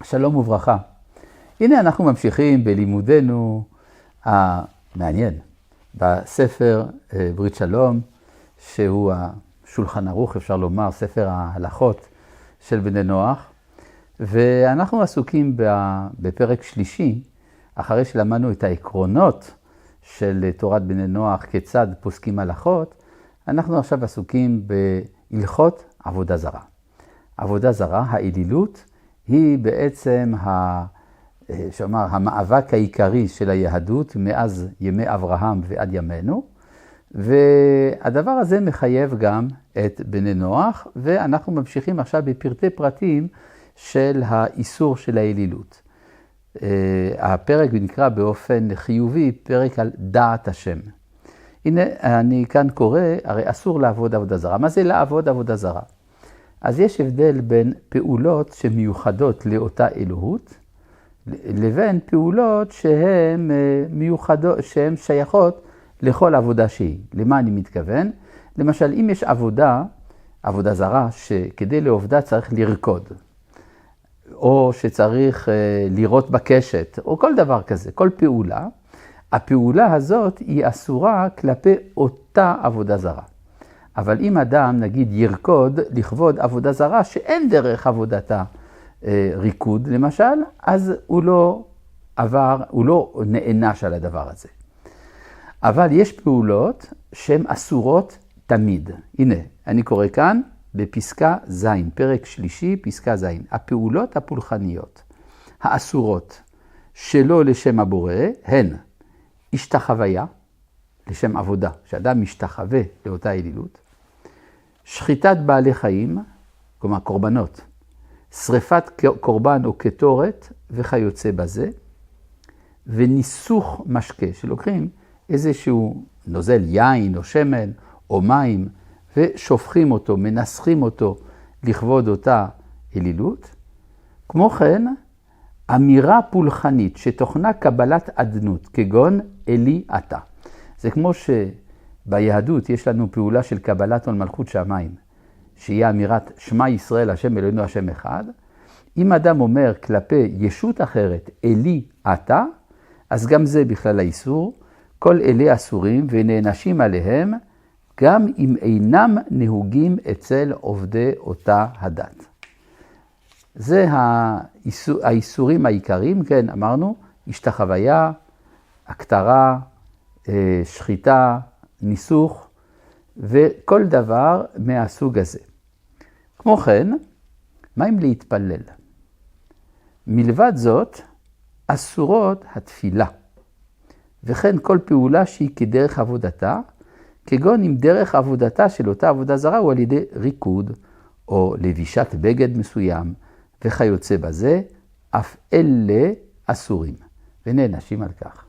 שלום וברכה. הנה אנחנו ממשיכים בלימודנו המעניין בספר ברית שלום, שהוא השולחן ערוך, אפשר לומר, ספר ההלכות של בני נוח. ואנחנו עסוקים בפרק שלישי, אחרי שלמדנו את העקרונות של תורת בני נוח, כיצד פוסקים הלכות, אנחנו עכשיו עסוקים בהלכות עבודה זרה. עבודה זרה, האלילות, היא בעצם המאבק העיקרי של היהדות מאז ימי אברהם ועד ימינו, והדבר הזה מחייב גם את בני נוח, ואנחנו ממשיכים עכשיו בפרטי פרטים של האיסור של האלילות. הפרק נקרא באופן חיובי פרק על דעת השם. הנה אני כאן קורא, הרי אסור לעבוד עבודה זרה. מה זה לעבוד עבודה זרה? אז יש הבדל בין פעולות שמיוחדות לאותה אלוהות, לבין פעולות שהן שהן שייכות לכל עבודה שהיא. למה אני מתכוון? למשל, אם יש עבודה זרה, שכדי לעובדה צריך לרקוד, או שצריך לראות בקשת, או כל דבר כזה, כל פעולה, הפעולה הזאת היא אסורה כלפי אותה עבודה זרה. אבל אם אדם, נגיד, ירקוד לכבוד עבודה זרה, שאין דרך עבודתה ריקוד, למשל, אז הוא לא נענש על הדבר הזה. אבל יש פעולות שהן אסורות תמיד. הנה, אני קורא כאן בפסקה ז', פרק שלישי, פסקה ז'. הפעולות הפולחניות, האסורות שלא לשם הבורא, הן השתחוויה, לשם עבודה, שאדם משתחווה לאותה אלילות, שחיטת בעלי חיים, כלומר קורבנות, שריפת קורבן או קטורת וכיוצא בזה, וניסוך משקה, שלוקחים איזשהו נוזל יין או שמן או מים, ושופכים אותו, מנסחים אותו לכבוד אותה אלילות. כמו כן, אמירה פולחנית שתוכנה קבלת עדנות, כגון אלי אתה. זה כמו שביהדות יש לנו פעולה של קבלת עול מלכות שמיים, שהיא אמירת שמע ישראל השם אלוהינו השם אחד. אם אדם אומר כלפי ישות אחרת אלי אתה, אז גם זה בכלל האיסור. כל אלה אסורים ונענשים עליהם, גם אם אינם נהוגים אצל עובדי אותה הדת. זה האיסורים העיקריים, כן, אמרנו, השתחוויה, הכתרה, שחיטה, ניסוך, וכל דבר מהסוג הזה. כמו כן, מה אם להתפלל? מלבד זאת, אסורות התפילה. וכן כל פעולה שהיא כדרך עבודתה, כגון אם דרך עבודתה של אותה עבודה זרה הוא על ידי ריקוד, או לבישת בגד מסוים, וכיוצא בזה, אף אלה אסורים, ונענשים על כך.